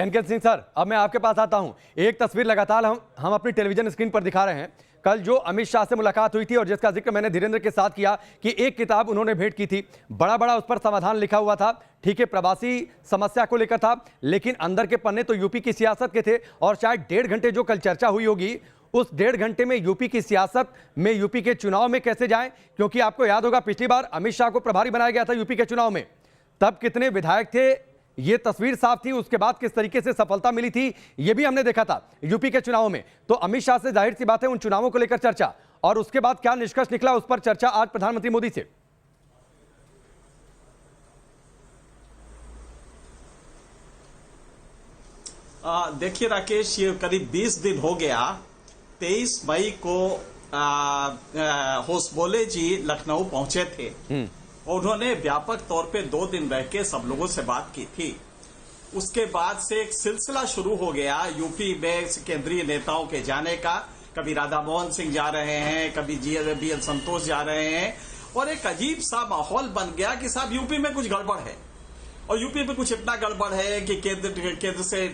N K Singh sir, अब मैं आपके पास आता हूं। एक तस्वीर लगातार हम अपनी टेलीविजन स्क्रीन पर दिखा रहे हैं। कल जो अमित शाह से मुलाकात हुई थी और जिसका जिक्र मैंने धीरेन्द्र के साथ किया कि एक किताब उन्होंने भेंट की थी, बड़ा बड़ा उस पर समाधान लिखा हुआ था। ठीक है, प्रवासी समस्या को लेकर था, लेकिन अंदर के पन्ने तो यूपी की सियासत के थे। और शायद 1.5 घंटे जो कल चर्चा हुई होगी, उस 1.5 घंटे में यूपी की सियासत में, यूपी के चुनाव में कैसे जाएं, क्योंकि आपको याद होगा पिछली बार अमित शाह को प्रभारी बनाया गया था यूपी के चुनाव में, तब कितने विधायक थे, ये तस्वीर साफ थी। उसके बाद किस तरीके से सफलता मिली थी, ये भी हमने देखा था यूपी के चुनाव में। तो अमित शाह से जाहिर सी बात है उन चुनावों को लेकर चर्चा, और उसके बाद क्या निष्कर्ष निकला उस पर चर्चा आज प्रधानमंत्री मोदी से। देखिए राकेश, ये करीब 20 दिन हो गया। 23 मई को होसबोले जी लखनऊ पहुंचे थे और उन्होंने व्यापक तौर पे 2 दिन रह के सब लोगों से बात की थी। उसके बाद से एक सिलसिला शुरू हो गया यूपी में केंद्रीय नेताओं के जाने का। कभी राधा मोहन सिंह जा रहे हैं, कभी BL संतोष जा रहे हैं, और एक अजीब सा माहौल बन गया कि साहब यूपी में कुछ गड़बड़ है। और यूपी में कुछ इतना गड़बड़ है कि केंद्र से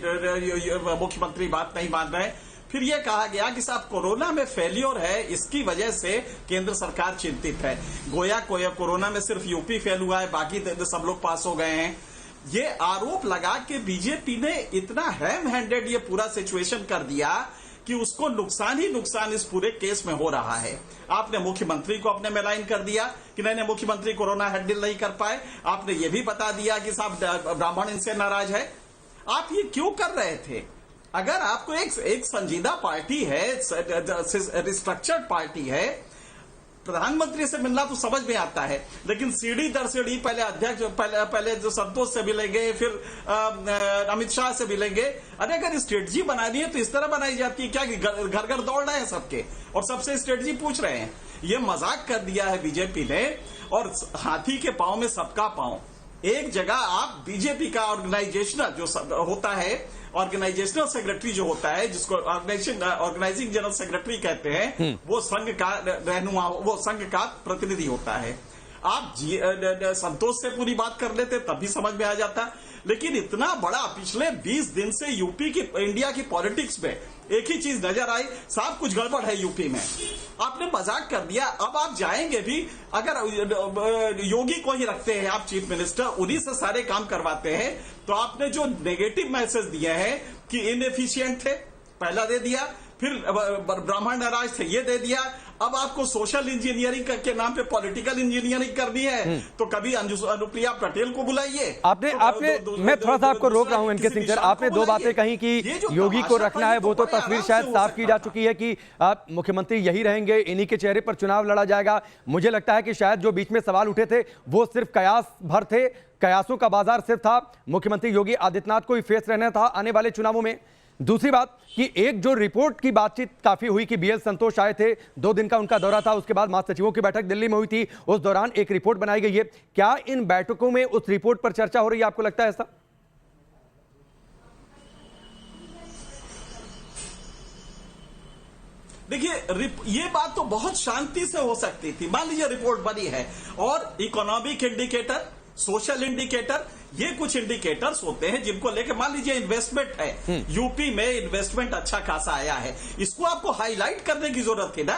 मुख्यमंत्री बात नहीं मान रहे। फिर यह कहा गया कि साहब कोरोना में फेल्योर है, इसकी वजह से केंद्र सरकार चिंतित है। गोया कोरोना में सिर्फ यूपी फेल हुआ है, बाकी सब लोग पास हो गए हैं। ये आरोप लगा के बीजेपी ने इतना हैम हैंडेड ये पूरा सिचुएशन कर दिया कि उसको नुकसान ही नुकसान इस पूरे केस में हो रहा है। आपने मुख्यमंत्री को अपने में लाइन कर दिया कि नहीं, मुख्यमंत्री कोरोना हैंडल नहीं कर पाए। आपने ये भी बता दिया कि साहब ब्राह्मण इनसे नाराज है। आप ये क्यों कर रहे थे? अगर आपको एक संजीदा पार्टी है, रिस्ट्रक्चर्ड पार्टी है, प्रधानमंत्री से मिलना तो समझ में आता है, लेकिन सीढ़ी दर सीढ़ी पहले अध्यक्ष, पहले जो संतोष से मिलेंगे, फिर अमित शाह से मिलेंगे। अरे अगर स्ट्रेटजी बनानी है तो इस तरह बनाई जाती है क्या कि घर घर दौड़ रहे हैं सबके और सबसे स्ट्रेटजी पूछ रहे हैं? ये मजाक कर दिया है बीजेपी ने। और हाथी के पांव में सबका पांव। एक जगह आप बीजेपी का ऑर्गेनाइजेशनल जो होता है, ऑर्गेनाइजेशनल सेक्रेटरी जो होता है, जिसको ऑर्गेनाइजिंग जनरल सेक्रेटरी कहते हैं, वो संघ का रहनुमा, वो संघ का प्रतिनिधि होता है। आप संतोष से पूरी बात कर लेते तब भी समझ में आ जाता, लेकिन इतना बड़ा पिछले 20 दिन से यूपी की, इंडिया की पॉलिटिक्स में एक ही चीज नजर आई, साहब कुछ गड़बड़ है यूपी में। आपने मजाक कर दिया। अब आप जाएंगे भी, अगर योगी को ही रखते हैं आप चीफ मिनिस्टर, उन्हीं से सारे काम करवाते हैं, तो आपने जो नेगेटिव मैसेज दिए हैं कि इनएफिशिएंट थे, पहला दे दिया, फिर ब्राह्मण नाराज थे, ये दे दिया। अब आपको सोशल इंजीनियरिंग के नाम पे पॉलिटिकल इंजीनियरिंग करनी है, तो कभी अनुप्रिया पटेल को बुलाइए। आपने मैं थोड़ा सा आपको रोक रहा हूं एनके सिंह सर, आपने 2 बातें कही कि योगी को रखना है, वो तो तस्वीर शायद साफ की जा चुकी है कि आप मुख्यमंत्री यही रहेंगे, इन्हीं के चेहरे पर चुनाव लड़ा जाएगा। मुझे लगता है कि शायद जो बीच में सवाल उठे थे वो सिर्फ कयास भर थे, कयासों का बाजार सिर्फ था। मुख्यमंत्री योगी आदित्यनाथ को ही फेस रहना था आने वाले चुनावों में। दूसरी बात कि एक जो रिपोर्ट की बातचीत काफी हुई कि BL संतोष आए थे, 2 दिन का उनका दौरा था, उसके बाद महासचिवों की बैठक दिल्ली में हुई थी, उस दौरान एक रिपोर्ट बनाई गई है। क्या इन बैठकों में उस रिपोर्ट पर चर्चा हो रही है, आपको लगता है ऐसा? देखिए, ये बात तो बहुत शांति से हो सकती थी। मान लीजिए रिपोर्ट बनी है और इकोनॉमिक इंडिकेटर, सोशल इंडिकेटर, ये कुछ इंडिकेटर्स होते हैं जिनको लेके, मान लीजिए इन्वेस्टमेंट है, यूपी में इन्वेस्टमेंट अच्छा खासा आया है, इसको आपको हाईलाइट करने की जरूरत थी ना।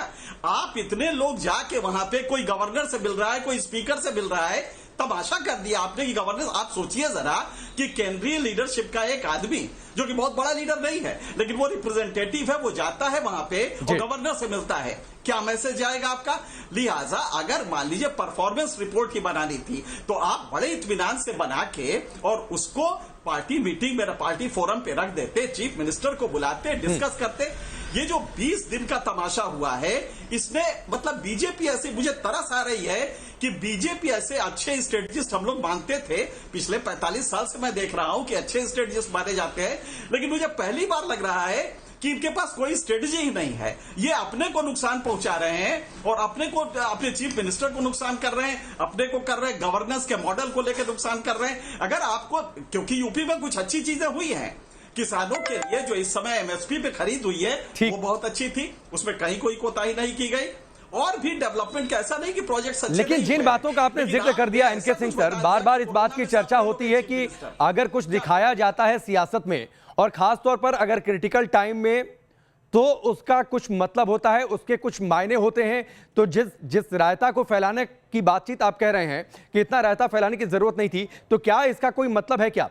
आप इतने लोग जाके वहां पे, कोई गवर्नर से मिल रहा है, कोई स्पीकर से मिल रहा है, तमाशा कर दिया आपने कि गवर्नर। आप सोचिए जरा कि केंद्रीय लीडरशिप का एक आदमी, जो कि बहुत बड़ा लीडर नहीं है लेकिन वो रिप्रेजेंटेटिव है, वो जाता है वहां पे और गवर्नर से मिलता है, क्या मैसेज जाएगा आपका? लिहाजा अगर मान लीजिए परफॉर्मेंस रिपोर्ट की बनानी थी तो आप बड़े इत्मीनान से बना के और उसको पार्टी मीटिंग में, पार्टी फोरम पे रख देते, चीफ मिनिस्टर को बुलाते, डिस्कस करते। ये जो 20 दिन का तमाशा हुआ है, इसमें मतलब बीजेपी ऐसी, मुझे तरस आ रही है कि बीजेपी ऐसे अच्छे स्ट्रेटजिस्ट हम लोग मानते थे, पिछले 45 साल से मैं देख रहा हूं कि अच्छे स्ट्रेटजिस्ट माने जाते हैं, लेकिन मुझे पहली बार लग रहा है कि इनके पास कोई स्ट्रेटजी ही नहीं है। ये अपने को नुकसान पहुंचा रहे हैं और अपने चीफ मिनिस्टर को नुकसान कर रहे हैं, अपने को कर रहे हैं, गवर्नेंस के मॉडल को लेकर नुकसान कर रहे हैं। अगर आपको, क्योंकि यूपी में कुछ अच्छी चीजें हुई हैं, किसानों के लिए जो इस समय MSP पे खरीद हुई है वो बहुत अच्छी थी, उसमें कहीं कोई कोताही नहीं की गई। और भी डेवलपमेंट का, ऐसा नहीं कि प्रोजेक्ट अच्छे लेकिन नहीं जिन हुए। बातों का आपने लेकिन जिक्र कर दिया आपने एनके ऐसा सिंह कुछ सर, बताया बार बार जाए, इस बात की कोरोना में चर्चा सब होती लोग है चीफ कि मिनिस्टर। अगर कुछ दिखाया जाता है सियासत में और खास तौर पर अगर क्रिटिकल टाइम में, तो उसका कुछ मतलब होता है, उसके कुछ मायने होते हैं। तो जिस रायता को फैलाने की बातचीत आप कह रहे हैं कि इतना रायता फैलाने की जरूरत नहीं थी, तो क्या इसका कोई मतलब है क्या?